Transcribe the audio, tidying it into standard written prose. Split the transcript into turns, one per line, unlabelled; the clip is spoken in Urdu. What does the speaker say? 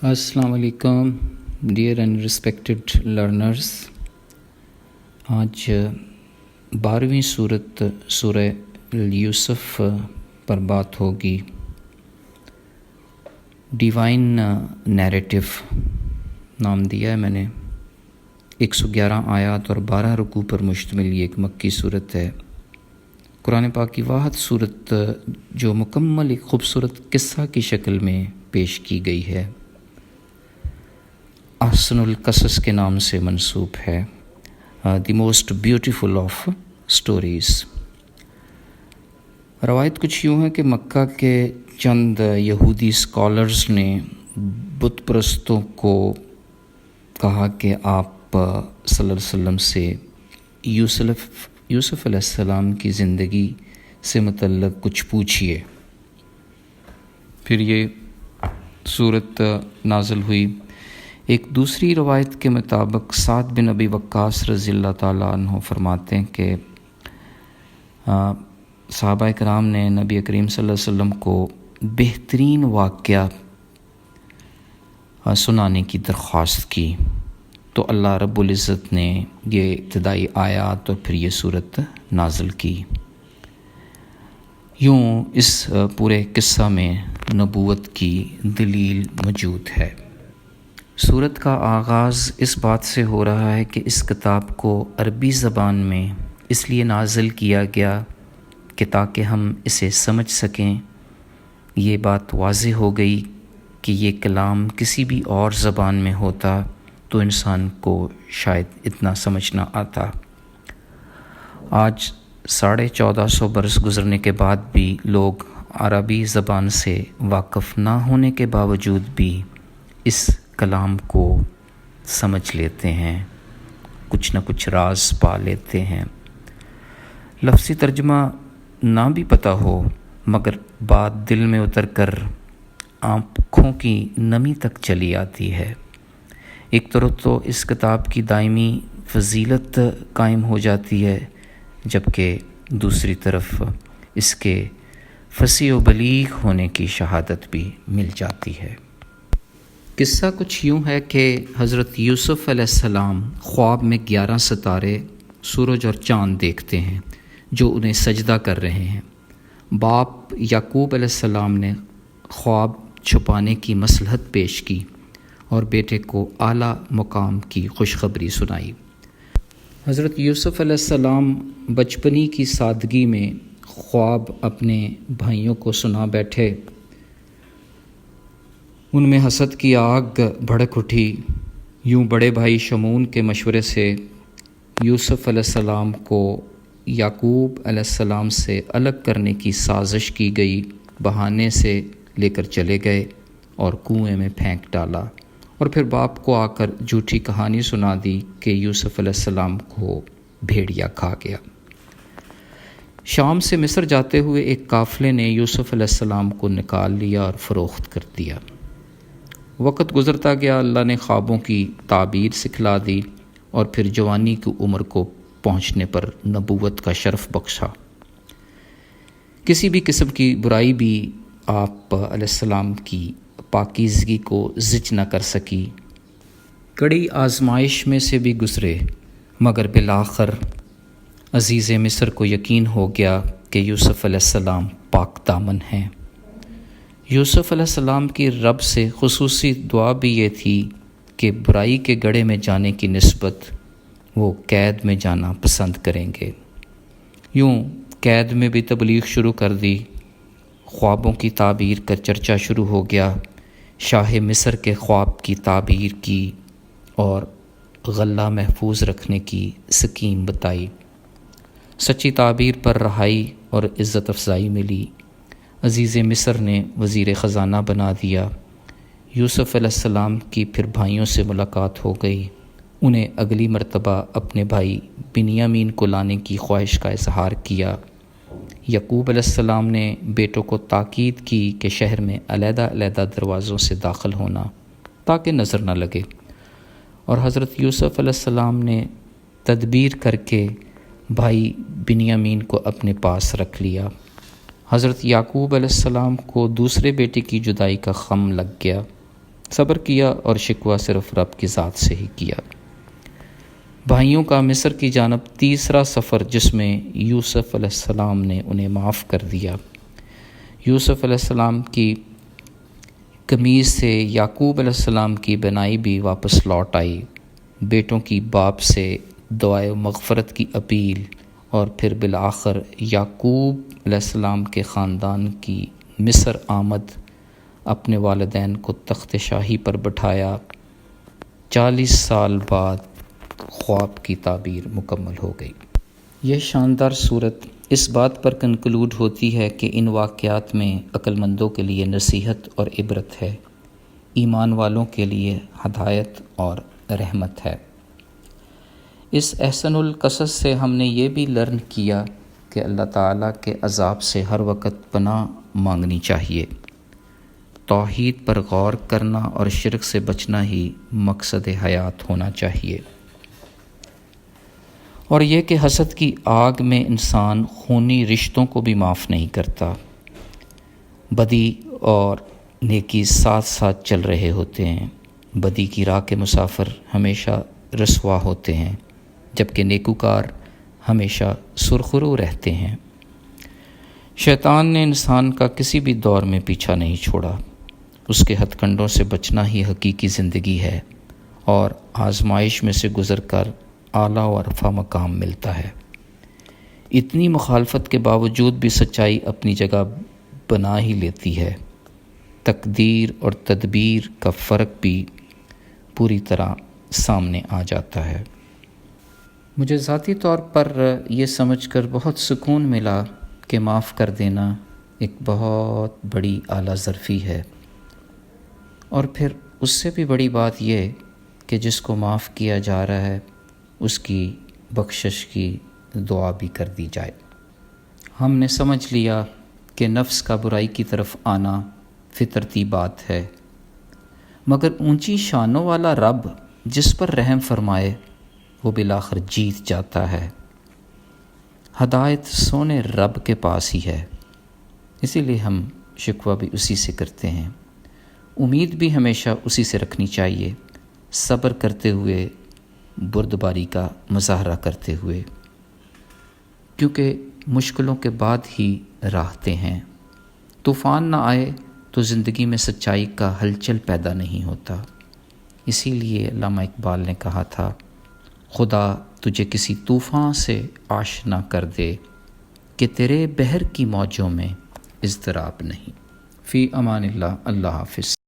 السلام علیکم ڈیئر اینڈ ریسپیکٹڈ لرنرز۔ آج 12ویں صورت سورہ یوسف پر بات ہوگی۔ ڈیوائن نیریٹو نام دیا ہے میں نے۔ 111 آیات اور 12 رکوع پر مشتمل یہ ایک مکی صورت ہے۔ قرآن پاک کی واحد صورت جو مکمل ایک خوبصورت قصہ کی شکل میں پیش کی گئی ہے، احسن القصص کے نام سے منسوب ہے، the most beautiful of stories. روایت کچھ یوں ہے کہ مکہ کے چند یہودی اسکالرز نے بت پرستوں کو کہا کہ آپ صلی اللہ علیہ وسلم سے یوسف علیہ السلام کی زندگی سے متعلق کچھ پوچھئے۔ پھر یہ صورت نازل ہوئی۔ ایک دوسری روایت کے مطابق سعد بن ابی وقاص رضی اللہ تعالیٰ عنہ فرماتے ہیں کہ صحابہ کرام نے نبی کریم صلی اللہ علیہ وسلم کو بہترین واقعہ سنانے کی درخواست کی، تو اللہ رب العزت نے یہ ابتدائی آیات اور پھر یہ صورت نازل کی۔ یوں اس پورے قصہ میں نبوت کی دلیل موجود ہے۔ سورت کا آغاز اس بات سے ہو رہا ہے کہ اس کتاب کو عربی زبان میں اس لیے نازل کیا گیا کہ تاکہ ہم اسے سمجھ سکیں۔ یہ بات واضح ہو گئی کہ یہ کلام کسی بھی اور زبان میں ہوتا تو انسان کو شاید اتنا سمجھ نہ آتا۔ آج 1450 برس گزرنے کے بعد بھی لوگ عربی زبان سے واقف نہ ہونے کے باوجود بھی اس کلام کو سمجھ لیتے ہیں، کچھ نہ کچھ راز پا لیتے ہیں۔ لفظی ترجمہ نہ بھی پتہ ہو مگر بات دل میں اتر کر آنکھوں کی نمی تک چلی آتی ہے۔ ایک طرف تو اس کتاب کی دائمی فضیلت قائم ہو جاتی ہے، جبکہ دوسری طرف اس کے فصیح و بلیغ ہونے کی شہادت بھی مل جاتی ہے۔ قصہ کچھ یوں ہے کہ حضرت یوسف علیہ السلام خواب میں 11 ستارے، سورج اور چاند دیکھتے ہیں جو انہیں سجدہ کر رہے ہیں۔ باپ یعقوب علیہ السلام نے خواب چھپانے کی مصلحت پیش کی اور بیٹے کو اعلیٰ مقام کی خوشخبری سنائی۔ حضرت یوسف علیہ السلام بچپنی کی سادگی میں خواب اپنے بھائیوں کو سنا بیٹھے۔ ان میں حسد کی آگ بھڑک اٹھی۔ یوں بڑے بھائی شمعون کے مشورے سے یوسف علیہ السلام کو یعقوب علیہ السلام سے الگ کرنے کی سازش کی گئی۔ بہانے سے لے کر چلے گئے اور کنویں میں پھینک ڈالا، اور پھر باپ کو آ کر جھوٹی کہانی سنا دی کہ یوسف علیہ السلام کو بھیڑیا کھا گیا۔ شام سے مصر جاتے ہوئے ایک قافلے نے یوسف علیہ السلام کو نکال لیا اور فروخت کر دیا۔ وقت گزرتا گیا، اللہ نے خوابوں کی تعبیر سکھلا دی اور پھر جوانی کی عمر کو پہنچنے پر نبوت کا شرف بخشا۔ کسی بھی قسم کی برائی بھی آپ علیہ السلام کی پاکیزگی کو زچ نہ کر سکی۔ کڑی آزمائش میں سے بھی گزرے، مگر بالآخر عزیز مصر کو یقین ہو گیا کہ یوسف علیہ السلام پاک دامن ہیں۔ یوسف علیہ السلام کی رب سے خصوصی دعا بھی یہ تھی کہ برائی کے گڑھے میں جانے کی نسبت وہ قید میں جانا پسند کریں گے۔ یوں قید میں بھی تبلیغ شروع کر دی۔ خوابوں کی تعبیر کا چرچا شروع ہو گیا۔ شاہ مصر کے خواب کی تعبیر کی اور غلہ محفوظ رکھنے کی سکیم بتائی۔ سچی تعبیر پر رہائی اور عزت افزائی ملی۔ عزیز مصر نے وزیر خزانہ بنا دیا۔ یوسف علیہ السلام کی پھر بھائیوں سے ملاقات ہو گئی۔ انہیں اگلی مرتبہ اپنے بھائی بنیامین کو لانے کی خواہش کا اظہار کیا۔ یعقوب علیہ السلام نے بیٹوں کو تاکید کی کہ شہر میں علیحدہ علیحدہ دروازوں سے داخل ہونا تاکہ نظر نہ لگے، اور حضرت یوسف علیہ السلام نے تدبیر کر کے بھائی بنیامین کو اپنے پاس رکھ لیا۔ حضرت یعقوب علیہ السلام کو دوسرے بیٹے کی جدائی کا غم لگ گیا۔ صبر کیا اور شکوہ صرف رب کی ذات سے ہی کیا۔ بھائیوں کا مصر کی جانب تیسرا سفر جس میں یوسف علیہ السلام نے انہیں معاف کر دیا۔ یوسف علیہ السلام کی قمیض سے یعقوب علیہ السلام کی بنائی بھی واپس لوٹ آئی، بیٹوں کی باپ سے دعائے مغفرت کی اپیل، اور پھر بالآخر یعقوب علیہ السلام کے خاندان کی مصر آمد، اپنے والدین کو تخت شاہی پر بٹھایا۔ 40 سال بعد خواب کی تعبیر مکمل ہو گئی۔ یہ شاندار صورت اس بات پر کنکلوڈ ہوتی ہے کہ ان واقعات میں عقل مندوں کے لیے نصیحت اور عبرت ہے، ایمان والوں کے لیے ہدایت اور رحمت ہے۔ اس احسن القصص سے ہم نے یہ بھی لرن کیا کہ اللہ تعالیٰ کے عذاب سے ہر وقت پناہ مانگنی چاہیے، توحید پر غور کرنا اور شرک سے بچنا ہی مقصد حیات ہونا چاہیے، اور یہ کہ حسد کی آگ میں انسان خونی رشتوں کو بھی معاف نہیں کرتا۔ بدی اور نیکی ساتھ ساتھ چل رہے ہوتے ہیں، بدی کی راہ کے مسافر ہمیشہ رسوا ہوتے ہیں، جبکہ نیکوکار ہمیشہ سرخرو رہتے ہیں۔ شیطان نے انسان کا کسی بھی دور میں پیچھا نہیں چھوڑا، اس کے ہتھ کنڈوں سے بچنا ہی حقیقی زندگی ہے، اور آزمائش میں سے گزر کر اعلیٰ و عرفہ مقام ملتا ہے۔ اتنی مخالفت کے باوجود بھی سچائی اپنی جگہ بنا ہی لیتی ہے۔ تقدیر اور تدبیر کا فرق بھی پوری طرح سامنے آ جاتا ہے۔ مجھے ذاتی طور پر یہ سمجھ کر بہت سکون ملا کہ معاف کر دینا ایک بہت بڑی اعلیٰ ظرفی ہے، اور پھر اس سے بھی بڑی بات یہ کہ جس کو معاف کیا جا رہا ہے اس کی بخشش کی دعا بھی کر دی جائے۔ ہم نے سمجھ لیا کہ نفس کا برائی کی طرف آنا فطرتی بات ہے، مگر اونچی شانوں والا رب جس پر رحم فرمائے وہ بالآخر جیت جاتا ہے۔ ہدایت سونے رب کے پاس ہی ہے، اسی لیے ہم شکوہ بھی اسی سے کرتے ہیں، امید بھی ہمیشہ اسی سے رکھنی چاہیے، صبر کرتے ہوئے، بردباری کا مظاہرہ کرتے ہوئے، کیونکہ مشکلوں کے بعد ہی راحتیں ہیں۔ طوفان نہ آئے تو زندگی میں سچائی کا ہلچل پیدا نہیں ہوتا۔ اسی لیے علامہ اقبال نے کہا تھا، خدا تجھے کسی طوفان سے آشنا کر دے کہ تیرے بحر کی موجوں میں اضطراب نہیں۔ فی امان اللہ، اللہ حافظ۔